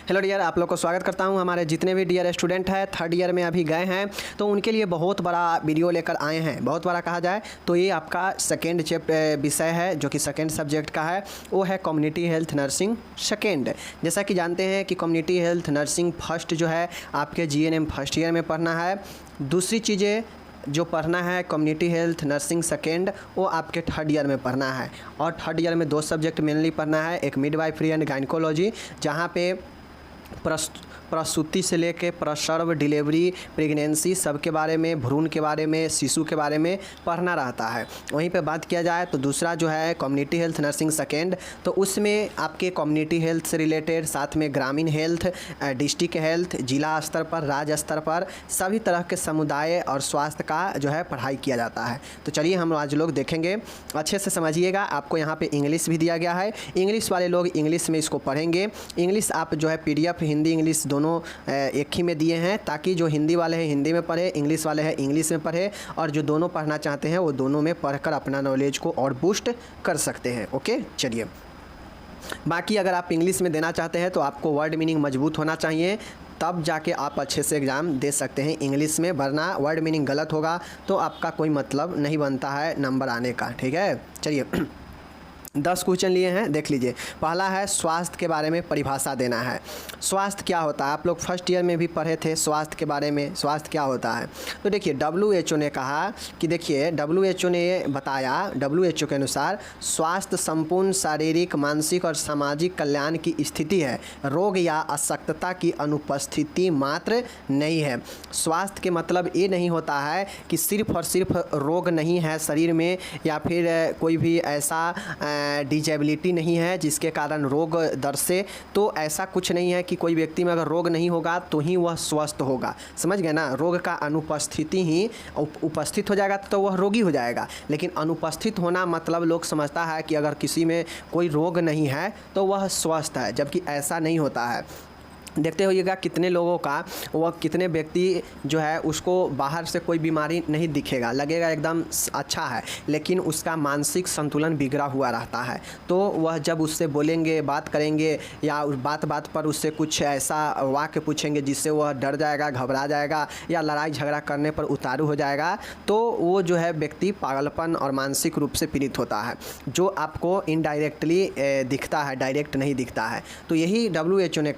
Hello dear, आप लोग को स्वागत करता हूं। हमारे जितने भी डियर स्टूडेंट हैं थर्ड ईयर में अभी गए हैं तो उनके लिए बहुत बड़ा वीडियो लेकर आए हैं। बहुत बड़ा कहा जाए तो ये आपका सेकेंड विषय है जो कि सेकेंड सब्जेक्ट का है, वो है कम्युनिटी हेल्थ नर्सिंग सेकेंड। जैसा कि जानते हैं कि कम्युनिटी हेल्थ नर्सिंग फर्स्ट जो है आपके जीएनएम फर्स्ट ईयर में पढ़ना है। दूसरी चीज़ें जो पढ़ना है कम्युनिटी हेल्थ नर्सिंग सेकेंड वो आपके थर्ड ईयर में पढ़ना है। और थर्ड ईयर में दो सब्जेक्ट मेनली पढ़ना है, एक मिडवाइफरी एंड गायनिकोलॉजी जहाँ पे प्रसूति से लेके प्रसव, डिलीवरी, प्रेगनेंसी सब के बारे में, भ्रूण के बारे में, शिशु के बारे में पढ़ना रहता है। वहीं पे बात किया जाए तो दूसरा जो है कम्युनिटी हेल्थ नर्सिंग सेकेंड, तो उसमें आपके कम्युनिटी हेल्थ से रिलेटेड साथ में ग्रामीण हेल्थ, डिस्ट्रिक्ट हेल्थ, जिला स्तर पर, राज्य स्तर पर सभी तरह के समुदाय और स्वास्थ्य का जो है पढ़ाई किया जाता है। तो चलिए हम आज लोग देखेंगे, अच्छे से समझिएगा। आपको यहाँ पे इंग्लिश भी दिया गया है, इंग्लिश वाले लोग इंग्लिश में इसको पढ़ेंगे। इंग्लिश आप जो है PDF हिंदी इंग्लिश दोनों एक ही में दिए हैं ताकि जो हिंदी वाले हैं हिंदी में पढ़े, इंग्लिश वाले हैं इंग्लिश में पढ़े, और जो दोनों पढ़ना चाहते हैं वो दोनों में पढ़कर अपना नॉलेज को और बूस्ट कर सकते हैं। ओके, चलिए बाकी अगर आप इंग्लिश में देना चाहते हैं तो आपको वर्ड मीनिंग मजबूत होना चाहिए, तब जाके आप अच्छे से एग्ज़ाम दे सकते हैं इंग्लिश में, वरना वर्ड मीनिंग गलत होगा तो आपका कोई मतलब नहीं बनता है नंबर आने का। ठीक है, चलिए 10 क्वेश्चन लिए हैं, देख लीजिए। पहला है स्वास्थ्य के बारे में परिभाषा देना है। स्वास्थ्य क्या होता है, आप लोग फर्स्ट ईयर में भी पढ़े थे स्वास्थ्य के बारे में, स्वास्थ्य क्या होता है। तो देखिए WHO ने कहा कि देखिए WHO ने बताया, WHO के अनुसार स्वास्थ्य संपूर्ण शारीरिक, मानसिक और सामाजिक कल्याण की स्थिति है, रोग या अशक्तता की अनुपस्थिति मात्र नहीं है। स्वास्थ्य के मतलब ये नहीं होता है कि सिर्फ और सिर्फ रोग नहीं है शरीर में, या फिर कोई भी ऐसा डिजेबिलिटी नहीं है जिसके कारण रोग दर से, तो ऐसा कुछ नहीं है कि कोई व्यक्ति में अगर रोग नहीं होगा तो ही वह स्वस्थ होगा। समझ गए ना, रोग का अनुपस्थिति ही उपस्थित हो जाएगा तो वह रोगी हो जाएगा। लेकिन अनुपस्थित होना मतलब लोग समझता है कि अगर किसी में कोई रोग नहीं है तो वह स्वस्थ है, जबकि ऐसा नहीं होता है। देखते होइएगा कितने लोगों का, वह कितने व्यक्ति जो है उसको बाहर से कोई बीमारी नहीं दिखेगा, लगेगा एकदम अच्छा है, लेकिन उसका मानसिक संतुलन बिगड़ा हुआ रहता है। तो वह जब उससे बोलेंगे, बात करेंगे, या उस बात पर उससे कुछ ऐसा वाक्य पूछेंगे जिससे वह डर जाएगा, घबरा जाएगा, या लड़ाई झगड़ा करने पर उतारू हो जाएगा, तो वो जो है व्यक्ति पागलपन और मानसिक रूप से पीड़ित होता है, जो आपको इनडायरेक्टली दिखता है, डायरेक्ट नहीं दिखता है। तो यही WHO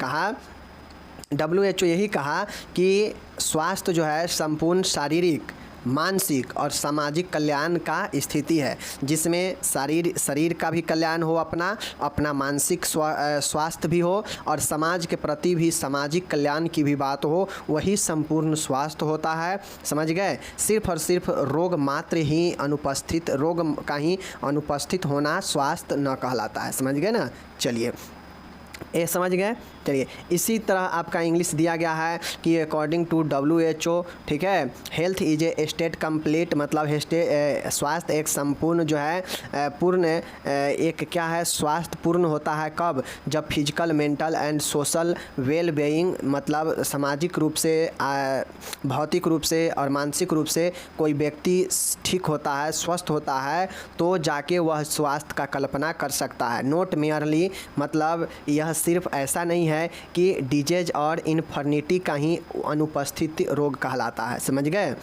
यही कहा कि स्वास्थ्य जो है संपूर्ण शारीरिक, मानसिक और सामाजिक कल्याण का स्थिति है, जिसमें शरीर का भी कल्याण हो, अपना मानसिक स्वास्थ्य भी हो, और समाज के प्रति भी सामाजिक कल्याण की भी बात हो, वही संपूर्ण स्वास्थ्य होता है। समझ गए, सिर्फ और सिर्फ रोग का ही अनुपस्थित होना स्वास्थ्य न कहलाता है। समझ गए ना, चलिए ये समझ गए। चलिए इसी तरह आपका इंग्लिश दिया गया है कि अकॉर्डिंग टू WHO, ठीक है, health is a state complete, मतलब स्वास्थ्य एक संपूर्ण जो है पूर्ण, एक क्या है, स्वास्थ्य पूर्ण होता है कब, जब physical, mental and social well being, मतलब सामाजिक रूप से, भौतिक रूप से और मानसिक रूप से कोई व्यक्ति ठीक होता है, स्वस्थ होता है, तो जाके वह स्वास्थ्य का कल्पना कर सकता है। नोट मेयरली, मतलब यह सिर्फ ऐसा नहीं है कि डिजीज और इन्फर्निटी का ही अनुपस्थिति रोग कहलाता है। समझ गए,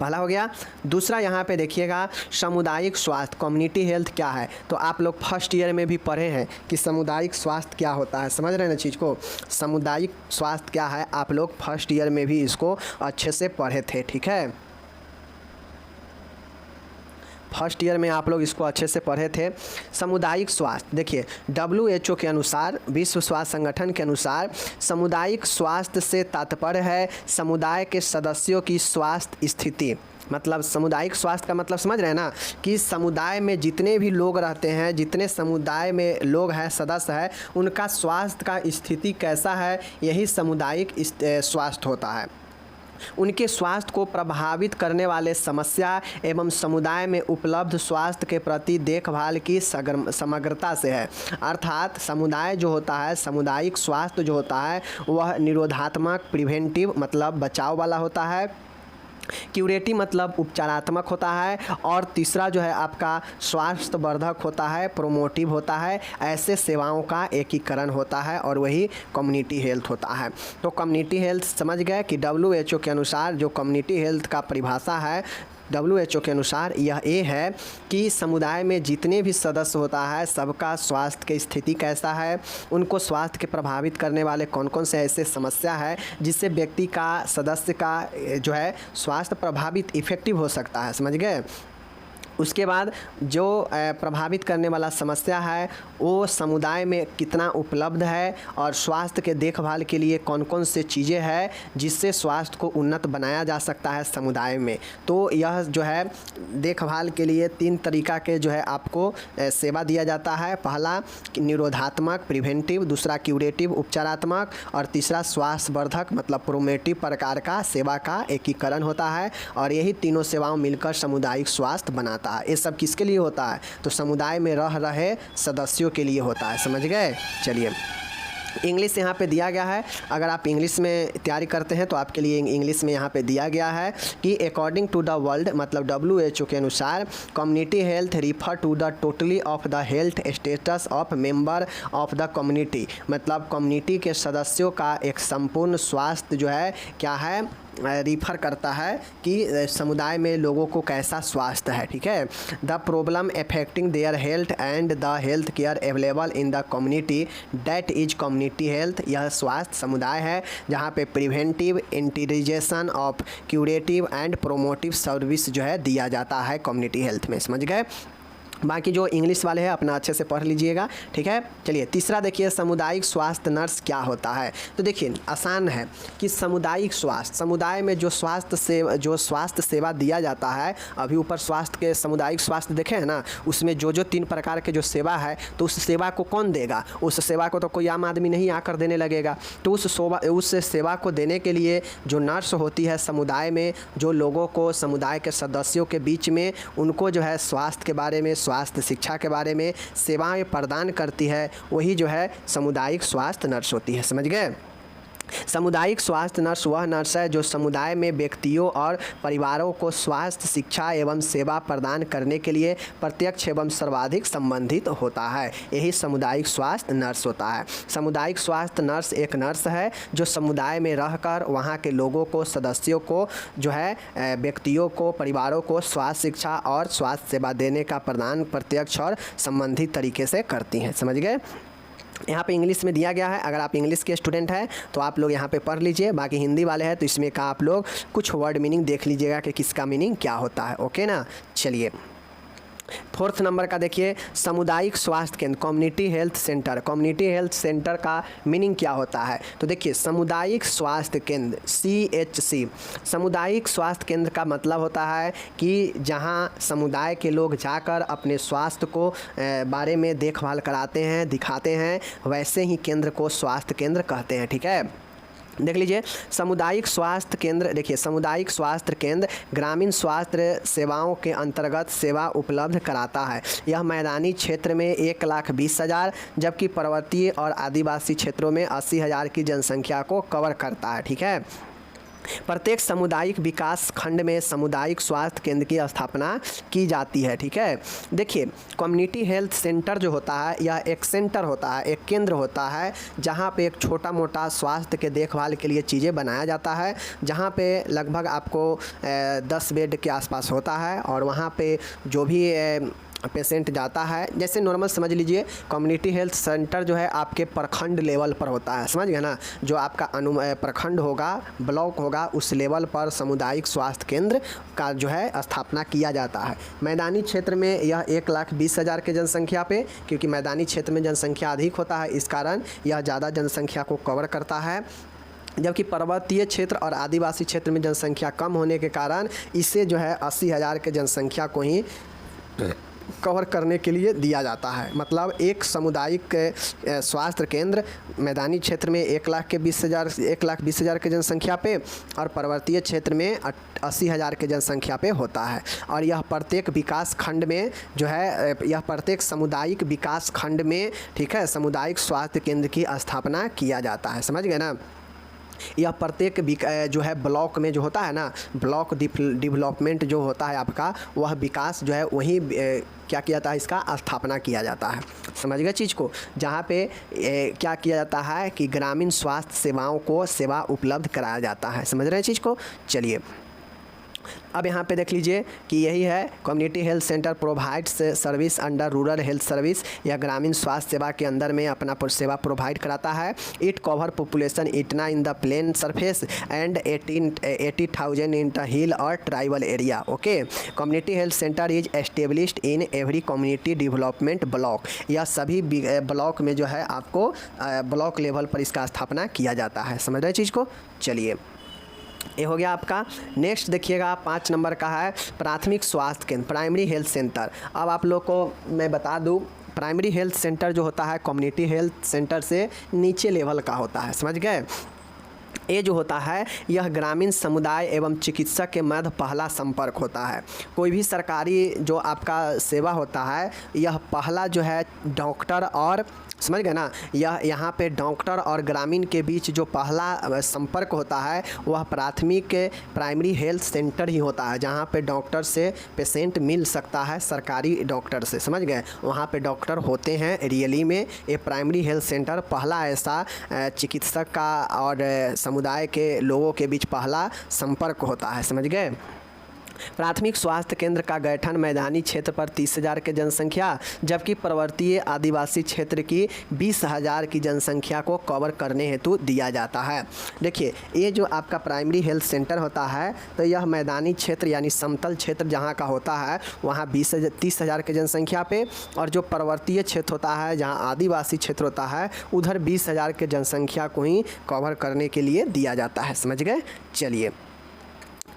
पहला हो गया। दूसरा यहाँ पे देखिएगा सामुदायिक स्वास्थ्य, कम्युनिटी हेल्थ क्या है। तो आप लोग फर्स्ट ईयर में भी पढ़े हैं कि सामुदायिक स्वास्थ्य क्या होता है। समझ रहे हैं ना चीज़ को, सामुदायिक स्वास्थ्य क्या है, आप लोग फर्स्ट ईयर में भी इसको अच्छे से पढ़े थे। ठीक है, फर्स्ट ईयर में आप लोग इसको अच्छे से पढ़े थे। सामुदायिक स्वास्थ्य, देखिए WHO के अनुसार, विश्व स्वास्थ्य संगठन के अनुसार, सामुदायिक स्वास्थ्य से तात्पर्य है समुदाय के सदस्यों की स्वास्थ्य स्थिति। मतलब सामुदायिक स्वास्थ्य का मतलब समझ रहे हैं ना, कि समुदाय में जितने भी लोग रहते हैं, जितने समुदाय में लोग हैं, सदस्य हैं, उनका स्वास्थ्य का स्थिति कैसा है, यही सामुदायिक स्वास्थ्य होता है। उनके स्वास्थ्य को प्रभावित करने वाले समस्या एवं समुदाय में उपलब्ध स्वास्थ्य के प्रति देखभाल की समग्रता से है। अर्थात समुदाय जो होता है, सामुदायिक स्वास्थ्य जो होता है, वह निरोधात्मक, प्रिवेंटिव, मतलब बचाव वाला होता है, क्यूरेटिव मतलब उपचारात्मक होता है, और तीसरा जो है आपका स्वास्थ्यवर्धक होता है, प्रोमोटिव होता है। ऐसे सेवाओं का एकीकरण होता है और वही कम्युनिटी हेल्थ होता है। तो कम्युनिटी हेल्थ समझ गए कि WHO के अनुसार जो कम्युनिटी हेल्थ का परिभाषा है, WHO के अनुसार यह ये है कि समुदाय में जितने भी सदस्य होता है सबका स्वास्थ्य की स्थिति कैसा है, उनको स्वास्थ्य के प्रभावित करने वाले कौन कौन से ऐसे समस्या है जिससे व्यक्ति का, सदस्य का जो है स्वास्थ्य प्रभावित इफ़ेक्टिव हो सकता है। समझ गए। उसके बाद जो प्रभावित करने वाला समस्या है वो समुदाय में कितना उपलब्ध है, और स्वास्थ्य के देखभाल के लिए कौन कौन से चीज़ें हैं जिससे स्वास्थ्य को उन्नत बनाया जा सकता है समुदाय में। तो यह जो है देखभाल के लिए 3 तरीका के जो है आपको सेवा दिया जाता है। पहला निरोधात्मक प्रिवेंटिव, दूसरा क्यूरेटिव उपचारात्मक, और तीसरा स्वास्थ्यवर्धक मतलब प्रोमोटिव प्रकार का सेवा का एकीकरण होता है। और यही तीनों सेवाओं मिलकर सामुदायिक स्वास्थ्य बनाता है। ये सब किसके लिए होता है? तो समुदाय में रह रहे सदस्यों के लिए होता है। समझ गए। चलिए, इंग्लिश यहाँ पे दिया गया है। अगर आप इंग्लिश में तैयारी करते हैं तो आपके लिए इंग्लिश में यहाँ पे दिया गया है कि अकॉर्डिंग टू द वर्ल्ड मतलब WHO के अनुसार community health refer to the totally of the health status of member of the community, मतलब कम्युनिटी के सदस्यों का एक संपूर्ण स्वास्थ्य जो है क्या है, रिफ़र करता है कि समुदाय में लोगों को कैसा स्वास्थ्य है। ठीक है। The problem affecting their health and the health care available in the community that is community health. यह स्वास्थ्य समुदाय है जहाँ पे preventive, integration of curative and promotive service जो है दिया जाता है कम्युनिटी हेल्थ में। समझ गए। बाकी जो इंग्लिश वाले हैं अपना अच्छे से पढ़ लीजिएगा। ठीक है। चलिए, तीसरा देखिए सामुदायिक स्वास्थ्य नर्स क्या होता है। तो देखिए आसान है कि सामुदायिक स्वास्थ्य, समुदाय में जो स्वास्थ्य सेवा दिया जाता है, अभी ऊपर स्वास्थ्य के सामुदायिक स्वास्थ्य देखे हैं ना, उसमें जो 3 प्रकार के जो सेवा है, तो उस सेवा को कौन देगा? उस सेवा को तो कोई आम आदमी नहीं आकर देने लगेगा। तो उस सेवा को देने के लिए जो नर्स होती है समुदाय में, जो लोगों को, समुदाय के सदस्यों के बीच में उनको जो है स्वास्थ्य के बारे में, स्वास्थ्य शिक्षा के बारे में सेवाएं प्रदान करती है, वही जो है सामुदायिक स्वास्थ्य नर्स होती है। समझ गए। सामुदायिक स्वास्थ्य नर्स वह नर्स है जो समुदाय में व्यक्तियों और परिवारों को स्वास्थ्य शिक्षा एवं सेवा प्रदान करने के लिए प्रत्यक्ष एवं सर्वाधिक संबंधित होता है। यही सामुदायिक स्वास्थ्य नर्स होता है। सामुदायिक स्वास्थ्य नर्स एक नर्स है जो समुदाय में रहकर वहाँ के लोगों को, सदस्यों को जो है व्यक्तियों को, परिवारों को स्वास्थ्य शिक्षा और स्वास्थ्य सेवा देने का प्रदान प्रत्यक्ष और संबंधित तरीके से करती हैं। समझ गए। यहाँ पे इंग्लिश में दिया गया है। अगर आप इंग्लिश के स्टूडेंट हैं तो आप लोग यहाँ पे पढ़ लीजिए। बाकी हिंदी वाले हैं तो इसमें का आप लोग कुछ वर्ड मीनिंग देख लीजिएगा कि किसका मीनिंग क्या होता है। ओके ना। चलिए, 4th नंबर का देखिए सामुदायिक स्वास्थ्य केंद्र, community health centre. Community health centre का मीनिंग क्या होता है? तो देखिए सामुदायिक स्वास्थ्य केंद्र CHC, सामुदायिक स्वास्थ्य केंद्र का मतलब होता है कि जहां समुदाय के लोग जाकर अपने स्वास्थ्य को बारे में देखभाल कराते हैं, दिखाते हैं, वैसे ही केंद्र को स्वास्थ्य केंद्र कहते हैं। ठीक है। देख लीजिए सामुदायिक स्वास्थ्य केंद्र। देखिए सामुदायिक स्वास्थ्य केंद्र ग्रामीण स्वास्थ्य सेवाओं के अंतर्गत सेवा उपलब्ध कराता है। यह मैदानी क्षेत्र में 1,20,000 जबकि पर्वतीय और आदिवासी क्षेत्रों में 80,000 की जनसंख्या को कवर करता है। ठीक है। प्रत्येक सामुदायिक विकास खंड में सामुदायिक स्वास्थ्य केंद्र की स्थापना की जाती है। ठीक है। देखिए कम्युनिटी हेल्थ सेंटर जो होता है यह एक सेंटर होता है, एक केंद्र होता है जहाँ पे एक छोटा मोटा स्वास्थ्य के देखभाल के लिए चीज़ें बनाया जाता है, जहाँ पे लगभग आपको 10 बेड के आसपास होता है। और वहाँ पे जो भी पेशेंट जाता है, जैसे नॉर्मल समझ लीजिए कम्युनिटी हेल्थ सेंटर जो है आपके प्रखंड लेवल पर होता है। समझ गए ना। जो आपका प्रखंड होगा, ब्लॉक होगा, उस लेवल पर सामुदायिक स्वास्थ्य केंद्र का जो है स्थापना किया जाता है। मैदानी क्षेत्र में यह 1,20,000 के जनसंख्या पे, क्योंकि मैदानी क्षेत्र में जनसंख्या अधिक होता है इस कारण यह ज़्यादा जनसंख्या को कवर करता है। जबकि पर्वतीय क्षेत्र और आदिवासी क्षेत्र में जनसंख्या कम होने के कारण इसे जो है 80,000 के जनसंख्या को ही कवर करने के लिए दिया जाता है। मतलब एक सामुदायिक स्वास्थ्य केंद्र मैदानी क्षेत्र में 1,20,000 के जनसंख्या पे और पर्वतीय क्षेत्र में 80,000 के जनसंख्या पे होता है। और यह प्रत्येक विकास खंड में जो है, यह प्रत्येक सामुदायिक विकास खंड में, ठीक है, सामुदायिक स्वास्थ्य केंद्र की स्थापना किया जाता है। समझ गए ना। यह प्रत्येक जो है ब्लॉक में जो होता है ना, ब्लॉक डेवलपमेंट जो होता है आपका, वह विकास जो है वहीं क्या किया जाता है, इसका स्थापना किया जाता है। समझ गए चीज़ को। जहाँ पे क्या किया जाता है कि ग्रामीण स्वास्थ्य सेवाओं को सेवा उपलब्ध कराया जाता है। समझ रहे हैं चीज़ को। चलिए अब यहाँ पे देख लीजिए कि यही है community health centre provides service under rural health service. यह ग्रामीण स्वास्थ्य सेवा के अंदर में अपना सेवा प्रोवाइड कराता है। इट कवर पॉपुलेशन इतना in the plain surface and 80,000 in the hill और tribal area. Okay, community health centre is established in every community development block. यह सभी ब्लॉक में जो है आपको ब्लॉक लेवल पर इसका स्थापना किया जाता है। समझ रहे चीज़ को। चलिए ये हो गया आपका। नेक्स्ट देखिएगा 5 नंबर का है प्राथमिक स्वास्थ्य केंद्र, प्राइमरी हेल्थ सेंटर। अब आप लोग को मैं बता दूं, प्राइमरी हेल्थ सेंटर जो होता है कम्युनिटी हेल्थ सेंटर से नीचे लेवल का होता है। समझ गए। ये जो होता है यह ग्रामीण समुदाय एवं चिकित्सक के मध्य पहला संपर्क होता है। कोई भी सरकारी जो आपका सेवा होता है, यह पहला जो है डॉक्टर और, समझ गए ना, यह यहाँ पे डॉक्टर और ग्रामीण के बीच जो पहला संपर्क होता है वह प्राथमिक प्राइमरी हेल्थ सेंटर ही होता है, जहाँ पे डॉक्टर से पेशेंट मिल सकता है सरकारी डॉक्टर से। समझ गए। वहाँ पे डॉक्टर होते हैं रियली में। ये प्राइमरी हेल्थ सेंटर पहला ऐसा चिकित्सक का और समुदाय के लोगों के बीच पहला संपर्क होता है। समझ गए। प्राथमिक स्वास्थ्य केंद्र का गठन मैदानी क्षेत्र पर 30,000 की जनसंख्या, जबकि पर्वतीय आदिवासी क्षेत्र की 20,000 की जनसंख्या को कवर करने हेतु दिया जाता है। देखिए ये जो आपका प्राइमरी हेल्थ सेंटर होता है, तो यह मैदानी क्षेत्र यानी समतल क्षेत्र जहाँ का होता है वहाँ 30,000 की जनसंख्या पे, और जो पर्वतीय क्षेत्र होता है जहाँ आदिवासी क्षेत्र होता है उधर 20,000 की जनसंख्या को ही कवर करने के लिए दिया जाता है। समझ गए। चलिए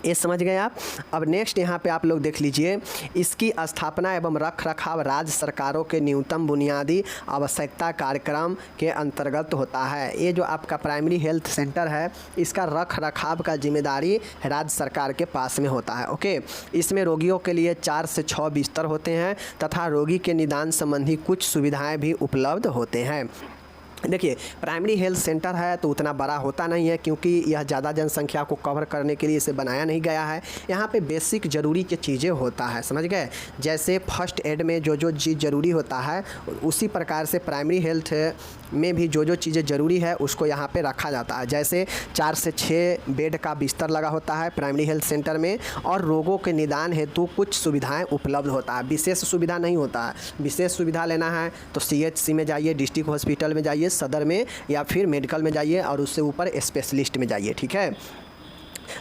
ये समझ गए आप। अब नेक्स्ट यहाँ पे आप लोग देख लीजिए, इसकी स्थापना एवं रख रखाव राज्य सरकारों के न्यूनतम बुनियादी आवश्यकता कार्यक्रम के अंतर्गत होता है। ये जो आपका प्राइमरी हेल्थ सेंटर है, इसका रख रखाव का जिम्मेदारी राज्य सरकार के पास में होता है। ओके, इसमें रोगियों के लिए 4 से 6 बिस्तर होते हैं तथा रोगी के निदान संबंधी कुछ सुविधाएँ भी उपलब्ध होते हैं। देखिए प्राइमरी हेल्थ सेंटर है तो उतना बड़ा होता नहीं है, क्योंकि यह ज़्यादा जनसंख्या को कवर करने के लिए इसे बनाया नहीं गया है। यहाँ पे बेसिक ज़रूरी की चीज़ें होता है। समझ गए। जैसे फर्स्ट एड में जो जो चीज़ ज़रूरी होता है, उसी प्रकार से प्राइमरी हेल्थ में भी जो जो चीज़ें ज़रूरी है उसको यहाँ पे रखा जाता है। जैसे 4 से 6 बेड का बिस्तर लगा होता है प्राइमरी हेल्थ सेंटर में, और रोगों के निदान हेतु कुछ सुविधाएँ उपलब्ध होता है। विशेष सुविधा नहीं होता है। विशेष सुविधा लेना है तो CHC में जाइए, डिस्ट्रिक्ट हॉस्पिटल में जाइए, सदर में, या फिर मेडिकल में जाइए, और उससे ऊपर स्पेशलिस्ट में जाइए। ठीक है।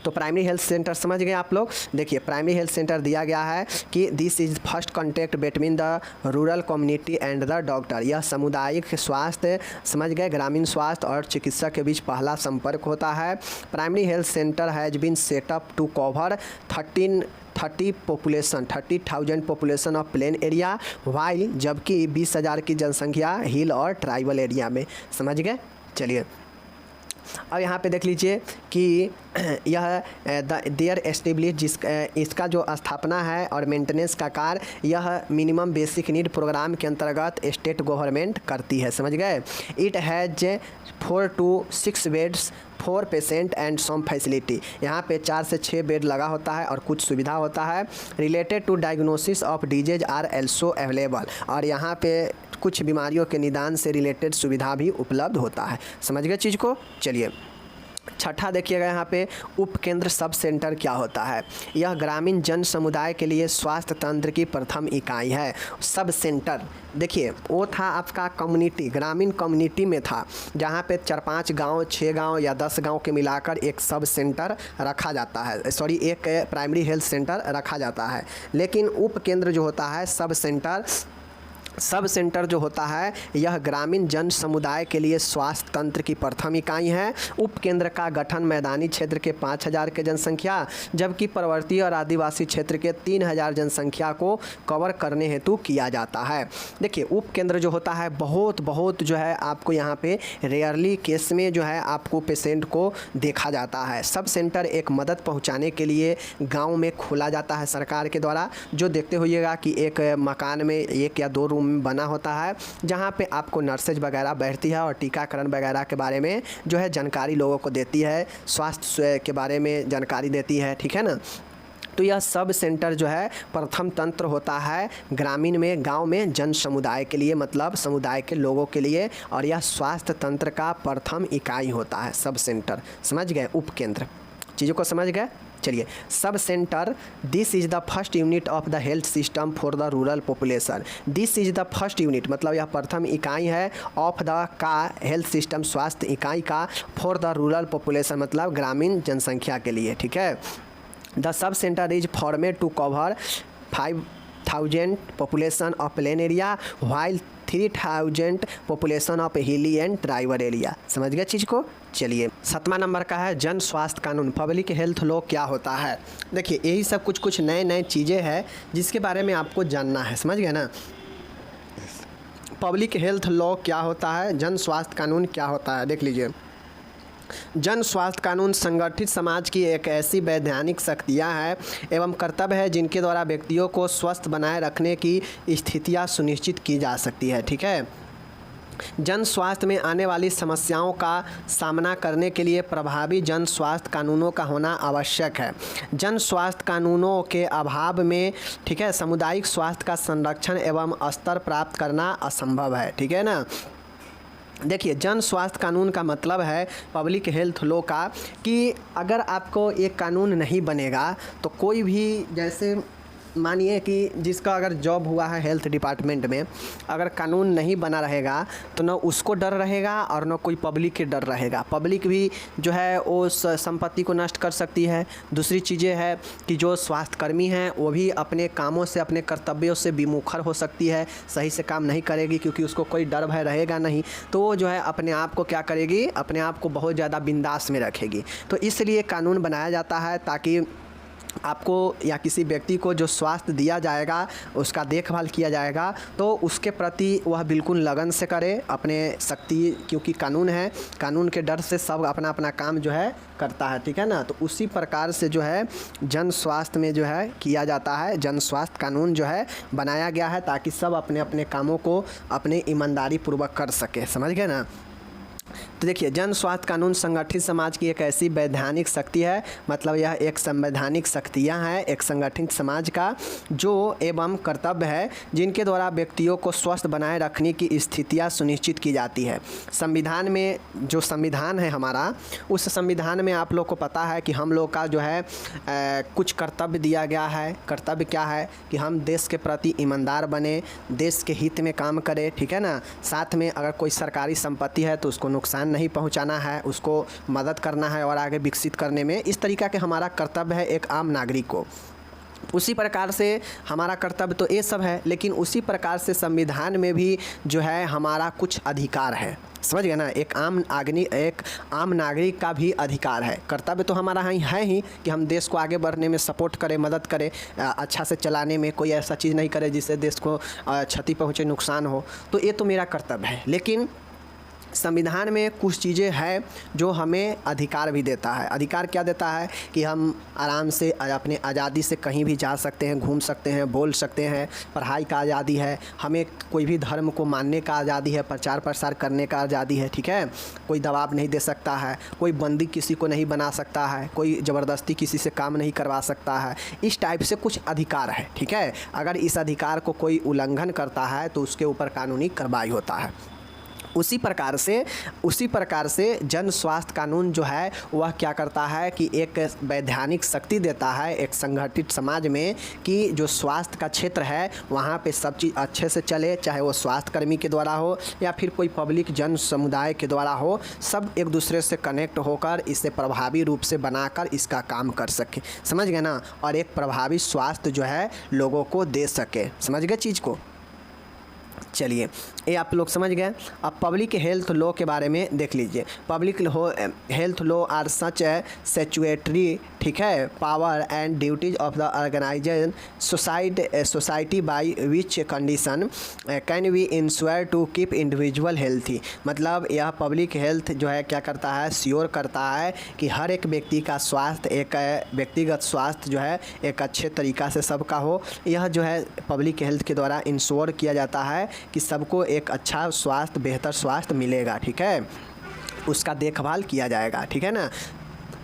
तो प्राइमरी हेल्थ सेंटर समझ गए आप लोग। देखिए प्राइमरी हेल्थ सेंटर दिया गया है कि this is first contact between the rural community and the doctor. यह सामुदायिक स्वास्थ्य, समझ गए, ग्रामीण स्वास्थ्य और चिकित्सक के बीच पहला संपर्क होता है। Primary health centre has been set up to cover 30,000 population of plain area while, जबकि 20,000 की जनसंख्या हिल और ट्राइबल एरिया में। समझ गए। चलिए अब यहाँ पे देख लीजिए कि यह देयर एस्टेब्लिश इसका जो स्थापना है और मेंटेनेंस का कार्य यह मिनिमम बेसिक नीड प्रोग्राम के अंतर्गत स्टेट गवर्नमेंट करती है। समझ गए। It has 4 to 6 beds for patient and some facility. यहाँ पे 4 से 6 बेड लगा होता है और कुछ सुविधा होता है। Related to diagnosis of disease are also available, और यहाँ पे कुछ बीमारियों के निदान से रिलेटेड सुविधा भी उपलब्ध होता है। समझ गए चीज़ को। चलिए छठा देखिएगा यहाँ पे उप केंद्र सब सेंटर क्या होता है। यह ग्रामीण जन समुदाय के लिए स्वास्थ्य तंत्र की प्रथम इकाई है। सब सेंटर देखिए वो था आपका कम्युनिटी, ग्रामीण कम्युनिटी में था, जहाँ पे 4-5 गांव, 6 गांव या 10 गांव के मिलाकर एक सब सेंटर रखा जाता है, एक प्राइमरी हेल्थ सेंटर रखा जाता है। लेकिन उप केंद्र जो होता है सब सेंटर जो होता है यह ग्रामीण जन समुदाय के लिए स्वास्थ्य तंत्र की प्रथम इकाई है। उप केंद्र का गठन मैदानी क्षेत्र के 5,000 की जनसंख्या, जबकि पर्वतीय और आदिवासी क्षेत्र के 3,000 जनसंख्या को कवर करने हेतु किया जाता है। देखिए उप केंद्र जो होता है बहुत जो है आपको यहाँ पे रेयरली केस में जो है आपको पेशेंट को देखा जाता है। सब सेंटर एक मदद पहुँचाने के लिए गाँव में खोला जाता है सरकार के द्वारा। जो देखते होइएगा कि एक मकान में 1 या 2 रूम में बना होता है, जहाँ पे आपको नर्सेज वगैरह बैठती है और टीकाकरण वगैरह के बारे में जो है जानकारी लोगों को देती है, स्वास्थ्य के बारे में जानकारी देती है, ठीक है ना। तो यह सब सेंटर जो है प्रथम तंत्र होता है ग्रामीण में, गांव में जन समुदाय के लिए, मतलब समुदाय के लोगों के लिए, और यह स्वास्थ्य तंत्र का प्रथम इकाई होता है सब सेंटर। समझ गए, उपकेंद्र, चीज़ों को समझ गए। चलिए, sub centre, this is the first unit of the health system for the rural population. This is the first unit मतलब यह प्रथम इकाई है, ऑफ द का हेल्थ सिस्टम स्वास्थ्य इकाई का, फॉर द रूरल पॉपुलेशन मतलब ग्रामीण जनसंख्या के लिए, ठीक है। The sub centre is formed to cover 5,000 population of plain area while 3,000 population of hilly and tribal area. समझ गए चीज़ को। चलिए, 7वां नंबर का है जन स्वास्थ्य कानून, पब्लिक हेल्थ लॉ क्या होता है। देखिए, यही सब कुछ नए चीज़ें हैं जिसके बारे में आपको जानना है। समझ गए ना। पब्लिक हेल्थ लॉ क्या होता है, जन स्वास्थ्य कानून क्या होता है, देख लीजिए। जन स्वास्थ्य कानून संगठित समाज की एक ऐसी वैधानिक शक्तियाँ हैं एवं कर्तव्य है जिनके द्वारा व्यक्तियों को स्वस्थ बनाए रखने की स्थितियाँ सुनिश्चित की जा सकती है, ठीक है। जन स्वास्थ्य में आने वाली समस्याओं का सामना करने के लिए प्रभावी जन स्वास्थ्य कानूनों का होना आवश्यक है। जन स्वास्थ्य कानूनों के अभाव में, ठीक है, सामुदायिक स्वास्थ्य का संरक्षण एवं स्तर प्राप्त करना असंभव है, ठीक है ना। देखिए, जन स्वास्थ्य कानून का मतलब है पब्लिक हेल्थ लॉ का कि अगर आपको एक कानून नहीं बनेगा तो कोई भी, जैसे मानिए कि जिसका अगर जॉब हुआ है हेल्थ डिपार्टमेंट में, अगर कानून नहीं बना रहेगा तो न उसको डर रहेगा और न कोई पब्लिक के डर रहेगा। पब्लिक भी जो है वो संपत्ति को नष्ट कर सकती है। दूसरी चीज़ें है कि जो स्वास्थ्यकर्मी हैं वो भी अपने कामों से, अपने कर्तव्यों से विमुखर हो सकती है, सही से काम नहीं करेगी क्योंकि उसको कोई डर भय रहेगा नहीं, तो वो जो है अपने आप को क्या करेगी, अपने आप को बहुत ज़्यादा बिंदास में रखेगी। तो इसलिए कानून बनाया जाता है ताकि आपको या किसी व्यक्ति को जो स्वास्थ्य दिया जाएगा, उसका देखभाल किया जाएगा, तो उसके प्रति वह बिल्कुल लगन से करे अपने शक्ति, क्योंकि कानून है, कानून के डर से सब अपना अपना काम जो है करता है, ठीक है ना। तो उसी प्रकार से जो है जन स्वास्थ्य में जो है किया जाता है, जन स्वास्थ्य कानून जो है बनाया गया है ताकि सब अपने अपने कामों को अपने ईमानदारी पूर्वक कर सके। समझ गए ना। तो देखिए, जन स्वास्थ्य कानून संगठित समाज की एक ऐसी वैधानिक शक्ति है, मतलब यह एक संवैधानिक शक्तियाँ हैं एक संगठित समाज का, जो एवं कर्तव्य है जिनके द्वारा व्यक्तियों को स्वस्थ बनाए रखने की स्थितियाँ सुनिश्चित की जाती है। संविधान में, जो संविधान है हमारा, उस संविधान में आप लोग को पता है कि हम लोग का जो है कुछ कर्तव्य दिया गया है। कर्तव्य क्या है कि हम देश के प्रति ईमानदार बने, देश के हित में काम करें, ठीक है ना। साथ में अगर कोई सरकारी संपत्ति है तो उसको नुकसान नहीं पहुंचाना है, उसको मदद करना है और आगे विकसित करने में। इस तरीक़ा के हमारा कर्तव्य है एक आम नागरिक को। उसी प्रकार से हमारा कर्तव्य तो ये सब है, लेकिन उसी प्रकार से संविधान में भी जो है हमारा कुछ अधिकार है। समझ गए ना। एक आम नागरिक का भी अधिकार है। कर्तव्य तो हमारा है ही कि हम देश को आगे बढ़ने में सपोर्ट करें, मदद करें, अच्छा से चलाने में, कोई ऐसा चीज़ नहीं करे जिससे देश को क्षति पहुँचे, नुकसान हो। तो ये तो मेरा कर्तव्य है। लेकिन संविधान में कुछ चीज़ें हैं जो हमें अधिकार भी देता है। अधिकार क्या देता है कि हम आराम से अपने आज़ादी से कहीं भी जा सकते हैं, घूम सकते हैं, बोल सकते हैं, पढ़ाई का आज़ादी है, हमें कोई भी धर्म को मानने का आज़ादी है, प्रचार प्रसार करने का आज़ादी है, ठीक है। कोई दबाव नहीं दे सकता है, कोई बंदी किसी को नहीं बना सकता है, कोई ज़बरदस्ती किसी से काम नहीं करवा सकता है। इस टाइप से कुछ अधिकार है, ठीक है। अगर इस अधिकार को कोई उल्लंघन करता है तो उसके ऊपर कानूनी कार्रवाई होता है। उसी प्रकार से जन स्वास्थ्य कानून जो है वह क्या करता है कि एक वैधानिक शक्ति देता है एक संगठित समाज में कि जो स्वास्थ्य का क्षेत्र है वहाँ पे सब चीज़ अच्छे से चले, चाहे वो स्वास्थ्यकर्मी के द्वारा हो या फिर कोई पब्लिक जन समुदाय के द्वारा हो, सब एक दूसरे से कनेक्ट होकर इसे प्रभावी रूप से बनाकर इसका काम कर सके। समझ गए ना। और एक प्रभावी स्वास्थ्य जो है लोगों को दे सके। समझ गए चीज़ को। चलिए, ये आप लोग समझ गए। अब पब्लिक हेल्थ लॉ के बारे में देख लीजिए। Public health law are such a statutory, ठीक है, power and duties of the organisation society by which condition can we ensure to keep individual healthy. मतलब यह पब्लिक हेल्थ जो है क्या करता है, श्योर करता है कि हर एक व्यक्ति का स्वास्थ्य, एक व्यक्तिगत स्वास्थ्य जो है एक अच्छे तरीक़ा से सबका हो। यह जो है पब्लिक हेल्थ के द्वारा इंश्योर किया जाता है कि सबको एक अच्छा स्वास्थ्य, बेहतर स्वास्थ्य मिलेगा, ठीक है, उसका देखभाल किया जाएगा, ठीक है ना।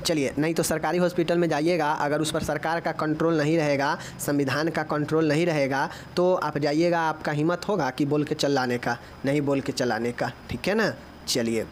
चलिए, नहीं तो सरकारी हॉस्पिटल में जाइएगा, अगर उस पर सरकार का कंट्रोल नहीं रहेगा, संविधान का कंट्रोल नहीं रहेगा, तो आप जाइएगा, आपका हिम्मत होगा कि बोल के चलाने का, नहीं बोल के चलाने का, ठीक है ना। चलिए,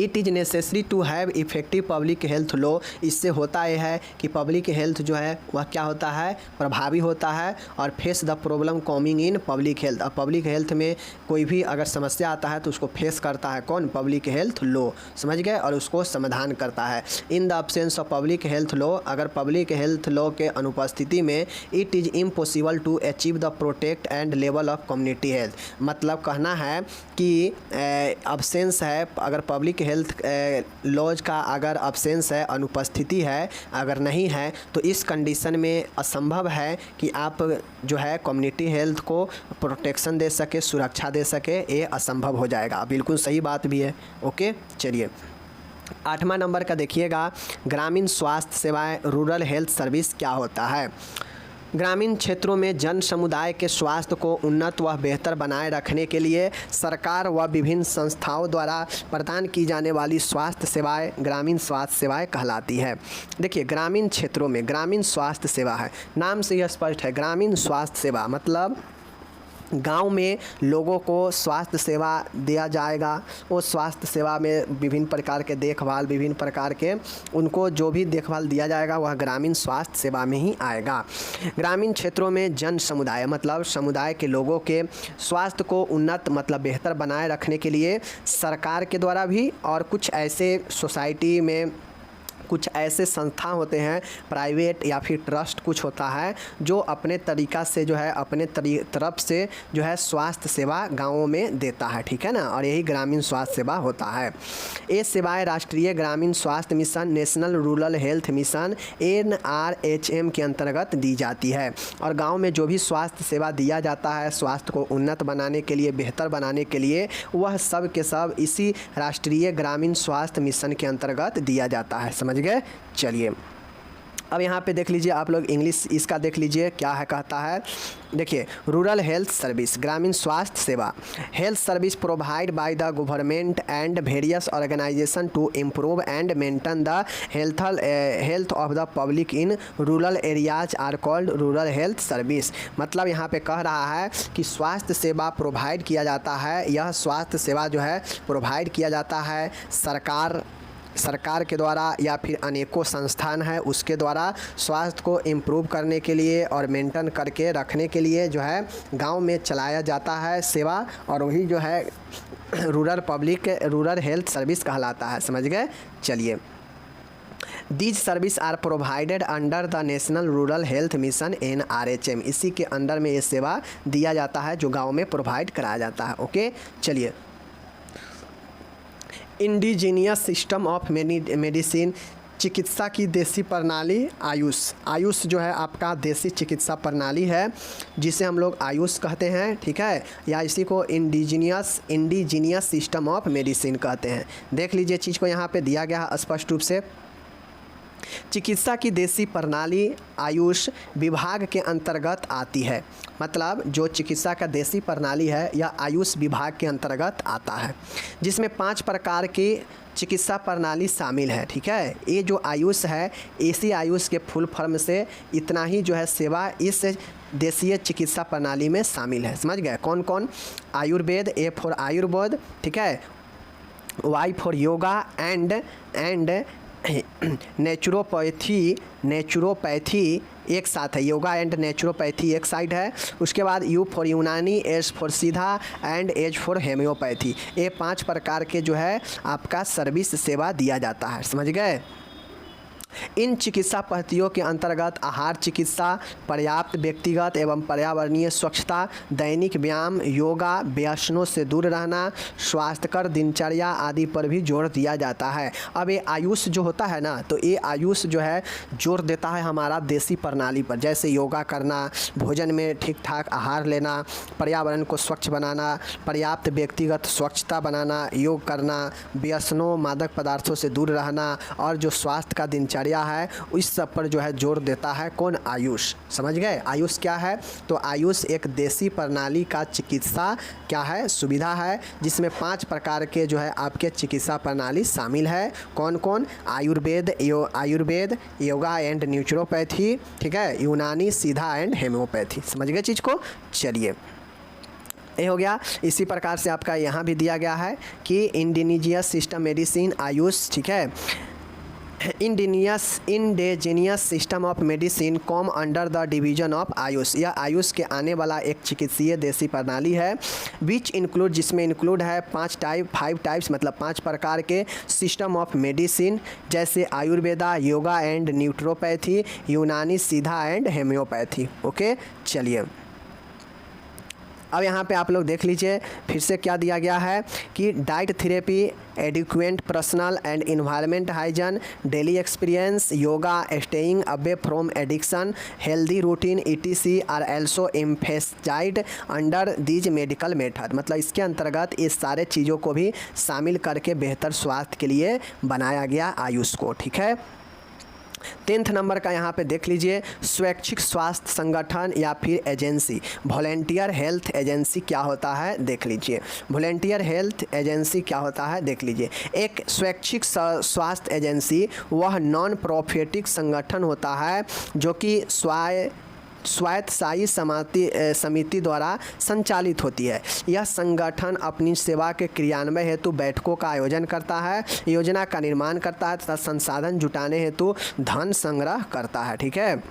it is necessary to have effective public health law. इससे होता यह है कि पब्लिक हेल्थ जो है वह क्या होता है, प्रभावी होता है और face the problem coming in public health. अब पब्लिक हेल्थ में कोई भी अगर समस्या आता है तो उसको फेस करता है कौन, पब्लिक हेल्थ लॉ, समझ गए, और उसको समाधान करता है। In the absence of public health law, अगर पब्लिक हेल्थ लॉ के अनुपस्थिति में it is impossible to achieve the protect and level of community health. मतलब कहना है कि अब्सेंस है, अगर पब्लिक हेल्थ लॉज का अगर अब्सेंस है, अनुपस्थिति है, अगर नहीं है, तो इस कंडीशन में असंभव है कि आप जो है कम्युनिटी हेल्थ को प्रोटेक्शन दे सके, सुरक्षा दे सके, ये असंभव हो जाएगा। बिल्कुल सही बात भी है। ओके, चलिए 8वां नंबर का देखिएगा, ग्रामीण स्वास्थ्य सेवाएं, रूरल हेल्थ सर्विस क्या होता है। ग्रामीण क्षेत्रों में जन समुदाय के स्वास्थ्य को उन्नत व बेहतर बनाए रखने के लिए सरकार व विभिन्न संस्थाओं द्वारा प्रदान की जाने वाली स्वास्थ्य सेवाएं ग्रामीण स्वास्थ्य सेवाएं कहलाती है। देखिए, ग्रामीण क्षेत्रों में ग्रामीण स्वास्थ्य सेवा है, नाम से यह स्पष्ट है, ग्रामीण स्वास्थ्य सेवा मतलब गांव में लोगों को स्वास्थ्य सेवा दिया जाएगा। वो स्वास्थ्य सेवा में विभिन्न प्रकार के देखभाल, विभिन्न प्रकार के उनको जो भी देखभाल दिया जाएगा वह ग्रामीण स्वास्थ्य सेवा में ही आएगा। ग्रामीण क्षेत्रों में जन समुदाय मतलब समुदाय के लोगों के स्वास्थ्य को उन्नत मतलब बेहतर बनाए रखने के लिए सरकार के द्वारा भी और कुछ ऐसे सोसाइटी में कुछ ऐसे संस्था होते हैं, प्राइवेट या फिर ट्रस्ट कुछ होता है, जो अपने तरीक़ा से जो है अपने तरफ से जो है स्वास्थ्य सेवा गाँवों में देता है, ठीक है ना, और यही ग्रामीण स्वास्थ्य सेवा होता है। ये सेवाएं राष्ट्रीय ग्रामीण स्वास्थ्य mission, national rural health mission NRHM के अंतर्गत दी जाती है। और गाँव में जो भी स्वास्थ्य सेवा दिया जाता है स्वास्थ्य को उन्नत बनाने के लिए, बेहतर बनाने के लिए, वह सब के सब इसी राष्ट्रीय ग्रामीण स्वास्थ्य मिशन के अंतर्गत दिया जाता है, समझ गए। चलिए, अब यहाँ पे देख लीजिए आप लोग, इंग्लिश इसका देख लीजिए क्या है, कहता है, देखिए, रूरल हेल्थ सर्विस, ग्रामीण स्वास्थ्य सेवा, health service provide by the government and various organisation to improve and maintain the health of the public in rural areas are called rural health service. मतलब यहाँ पे कह रहा है कि स्वास्थ्य सेवा प्रोवाइड किया जाता है, यह स्वास्थ्य सेवा जो है प्रोवाइड किया जाता है सरकार के द्वारा या फिर अनेकों संस्थान है उसके द्वारा स्वास्थ्य को इम्प्रूव करने के लिए और मेंटेन करके रखने के लिए जो है गांव में चलाया जाता है सेवा, और वही जो है रूरल हेल्थ सर्विस कहलाता है, समझ गए। चलिए, these service are provided under the national rural health mission NRHM, इसी के अंडर में ये सेवा दिया जाता है जो गाँव में प्रोवाइड कराया जाता है। ओके, चलिए, इंडिजीनियस सिस्टम ऑफ मेडिसिन, चिकित्सा की देसी प्रणाली, आयुष जो है आपका देसी चिकित्सा प्रणाली है जिसे हम लोग आयुष कहते हैं, ठीक है, या इसी को इंडिजीनियस सिस्टम ऑफ मेडिसिन कहते हैं। देख लीजिए चीज़ को यहाँ पे दिया गया है स्पष्ट रूप से, चिकित्सा की देसी प्रणाली आयुष विभाग के अंतर्गत आती है। मतलब जो चिकित्सा का देसी प्रणाली है यह आयुष विभाग के अंतर्गत आता है, जिसमें 5 प्रकार की चिकित्सा प्रणाली शामिल है, ठीक है। ये जो आयुष है, इसी आयुष के फुल फॉर्म से इतना ही जो है सेवा इस देसीय चिकित्सा प्रणाली में शामिल है, समझ गए। कौन कौन, आयुर्वेद, A फॉर आयुर्वेद, ठीक है, Y for yoga and naturopathy एक साथ है, योगा एंड नेचुरोपैथी एक साइड है। उसके बाद U फॉर यूनानी, S फॉर सीधा एंड H फॉर हेम्योपैथी। ये 5 प्रकार के जो है आपका सर्विस सेवा दिया जाता है, समझ गए। इन चिकित्सा पद्धतियों के अंतर्गत आहार चिकित्सा, पर्याप्त व्यक्तिगत एवं पर्यावरणीय स्वच्छता, दैनिक व्यायाम, योगा, व्यसनों से दूर रहना, स्वास्थ्यकर दिनचर्या आदि पर भी जोर दिया जाता है। अब ये आयुष जो होता है ना, तो ये आयुष जो है जोर देता है हमारा देसी प्रणाली पर, जैसे योगा करना, भोजन में ठीक ठाक आहार लेना, पर्यावरण को स्वच्छ बनाना, पर्याप्त व्यक्तिगत स्वच्छता बनाना, योग करना, व्यसनों मादक पदार्थों से दूर रहना और जो स्वास्थ्य का दिनचर्या है इस सब पर जो है जोर देता है कौन? आयुष। समझ गए आयुष क्या है? तो आयुष एक देसी प्रणाली का चिकित्सा क्या है? सुविधा है, जिसमें 5 प्रकार के जो है आपके चिकित्सा प्रणाली शामिल है। कौन कौन? आयुर्वेद, योगा एंड न्यूट्रोपैथी, ठीक है, यूनानी, सीधा एंड हेम्योपैथी। समझ गए चीज़ को? चलिए ये हो गया। इसी प्रकार से आपका यहाँ भी दिया गया है कि इंडिजीनियस सिस्टम मेडिसिन आयुष, ठीक है, indigenous system of medicine com under the division of Ayush. यह आयुष के आने वाला एक चिकित्सीय देसी प्रणाली है, विच इंक्लूड, जिसमें इंक्लूड है 5 टाइप्स मतलब 5 प्रकार के सिस्टम ऑफ मेडिसिन, जैसे आयुर्वेदा, योगा एंड न्यूट्रोपैथी, यूनानी, सीधा एंड हेम्योपैथी। ओके चलिए अब यहाँ पे आप लोग देख लीजिए फिर से क्या दिया गया है कि diet therapy, adequate personal and environment hygiene, daily experience, yoga, staying away from addiction, healthy routine ETC are also emphasised under these medical method. मतलब इसके अंतर्गत इस सारे चीज़ों को भी शामिल करके बेहतर स्वास्थ्य के लिए बनाया गया आयुष को। ठीक है 10th नंबर का यहाँ पे देख लीजिए, स्वैच्छिक स्वास्थ्य संगठन या फिर एजेंसी, वॉलेंटियर हेल्थ एजेंसी क्या होता है देख लीजिए। वॉलेंटियर हेल्थ एजेंसी क्या होता है देख लीजिए। एक स्वैच्छिक स्वास्थ्य एजेंसी वह नॉन प्रॉफिटिक संगठन होता है जो कि स्वायत्तशासी समिति द्वारा संचालित होती है। यह संगठन अपनी सेवा के क्रियान्वयन हेतु बैठकों का आयोजन करता है, योजना का निर्माण करता है तथा संसाधन जुटाने हेतु धन संग्रह करता है। ठीक है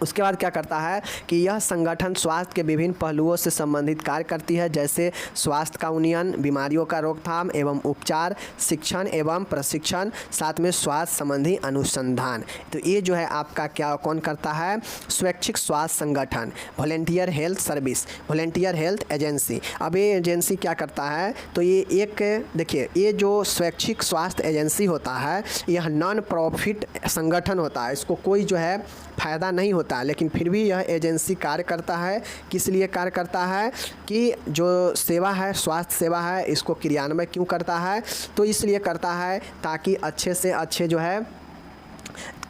उसके बाद क्या करता है कि यह संगठन स्वास्थ्य के विभिन्न पहलुओं से संबंधित कार्य करती है, जैसे स्वास्थ्य का उन्नयन, बीमारियों का रोकथाम एवं उपचार, शिक्षण एवं प्रशिक्षण, साथ में स्वास्थ्य संबंधी अनुसंधान। तो ये जो है आपका क्या कौन करता है? स्वैच्छिक स्वास्थ्य संगठन, volunteer health service, volunteer health agency. अब ये एजेंसी क्या करता है? तो ये एक देखिए, ये जो स्वैच्छिक स्वास्थ्य एजेंसी होता है यह नॉन प्रॉफिट संगठन होता है, इसको कोई जो है फ़ायदा नहीं होता है, लेकिन फिर भी यह एजेंसी कार्य करता है। किस लिए कार्य करता है? कि जो सेवा है, स्वास्थ्य सेवा है, इसको क्रियान्वयन क्यों करता है? तो इसलिए करता है ताकि अच्छे से अच्छे जो है,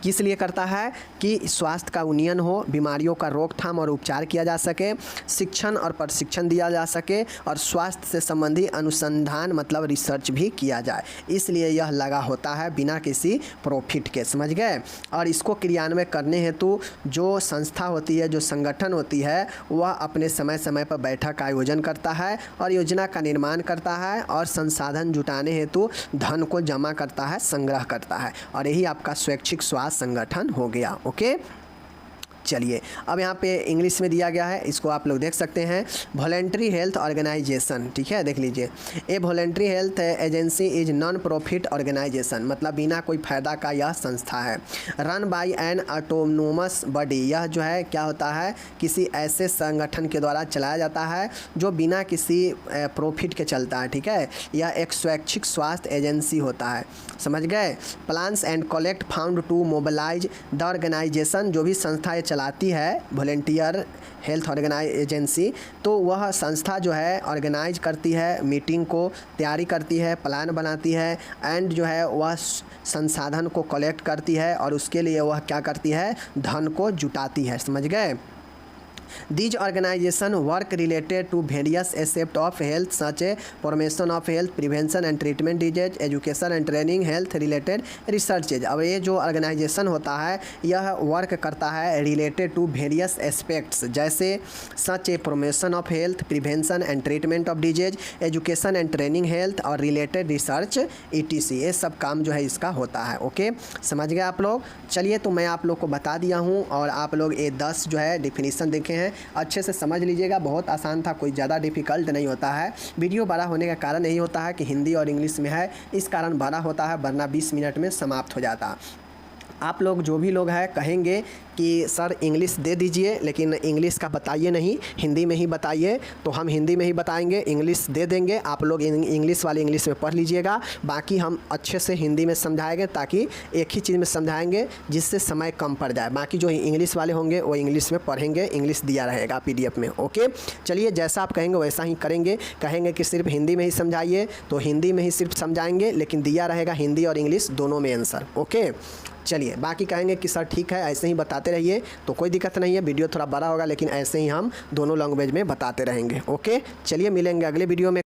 किस लिए करता है कि स्वास्थ्य का उन्नयन हो, बीमारियों का रोकथाम और उपचार किया जा सके, शिक्षण और प्रशिक्षण दिया जा सके और स्वास्थ्य से संबंधी अनुसंधान मतलब रिसर्च भी किया जाए। इसलिए यह लगा होता है बिना किसी प्रॉफिट के। समझ गए? और इसको क्रियान्वयन करने हेतु जो संस्था होती है, जो संगठन होती है, वह अपने समय समय पर बैठक का आयोजन करता है और योजना का निर्माण करता है और संसाधन जुटाने हेतु धन को जमा करता है, संग्रह करता है, और यही आपका स्वैच्छिक स्वास्थ्य संगठन हो गया। ओके चलिए अब यहाँ पे इंग्लिश में दिया गया है, इसको आप लोग देख सकते हैं। वॉलेंट्री हेल्थ ऑर्गेनाइजेशन, ठीक है देख लीजिए। A voluntary health agency is non profit organisation, मतलब बिना कोई फायदा का यह संस्था है। Run by an autonomous body, यह जो है क्या होता है? किसी ऐसे संगठन के द्वारा चलाया जाता है जो बिना किसी प्रॉफिट के चलता है। ठीक है यह एक स्वैच्छिक स्वास्थ्य एजेंसी होता है। समझ गए? Plans and collect found to mobilise the organisation, जो भी संस्था चलाती है वॉलेंटियर हेल्थ एजेंसी, तो वह संस्था जो है ऑर्गेनाइज करती है, मीटिंग को तैयारी करती है, प्लान बनाती है एंड जो है वह संसाधन को कलेक्ट करती है और उसके लिए वह क्या करती है? धन को जुटाती है। समझ गए? These organizations work related to various aspects of health such as promotion of health, prevention and treatment disease, education and training, health related researches। अब ये जो ऑर्गेनाइजेशन होता है यह वर्क करता है रिलेटेड टू वेरियस एस्पेक्ट्स, जैसे सच ए promotion of health, prevention and treatment of disease, education and training, health और related research etc। ये सब काम जो है इसका होता है। ओके समझ गए आप लोग? चलिए तो मैं आप लोग को बता दिया हूँ और आप लोग ये 10 जो है डिफिनीसन देखे हैं, अच्छे से समझ लीजिएगा। बहुत आसान था, कोई ज़्यादा डिफ़िकल्ट नहीं होता है। वीडियो बड़ा होने का कारण यही होता है कि हिंदी और इंग्लिश में है, इस कारण बड़ा होता है, वरना 20 मिनट में समाप्त हो जाता। आप लोग जो भी लोग हैं कहेंगे कि सर इंग्लिश दे दीजिए लेकिन इंग्लिश का बताइए नहीं, हिंदी में ही बताइए, तो हम हिंदी में ही बताएंगे, इंग्लिश दे देंगे। आप लोग इंग्लिश वाले इंग्लिश में पढ़ लीजिएगा, बाकी हम अच्छे से हिंदी में समझाएंगे, ताकि एक ही चीज़ में समझाएंगे जिससे समय कम पड़ जाए। बाकी जो इंग्लिश वाले होंगे वो इंग्लिश में पढ़ेंगे, इंग्लिश दिया रहेगा PDF में। ओके, चलिए जैसा आप कहेंगे वैसा ही करेंगे। कहेंगे कि सिर्फ हिंदी में ही समझाइए तो हिंदी में ही सिर्फ समझाएंगे, लेकिन दिया रहेगा हिंदी और इंग्लिश दोनों में आंसर। ओके, चलिए बाकी कहेंगे कि सर ठीक है ऐसे ही बताते रहिए तो कोई दिक्कत नहीं है, वीडियो थोड़ा बड़ा होगा लेकिन ऐसे ही हम दोनों लैंग्वेज में बताते रहेंगे। ओके, चलिए मिलेंगे अगले वीडियो में।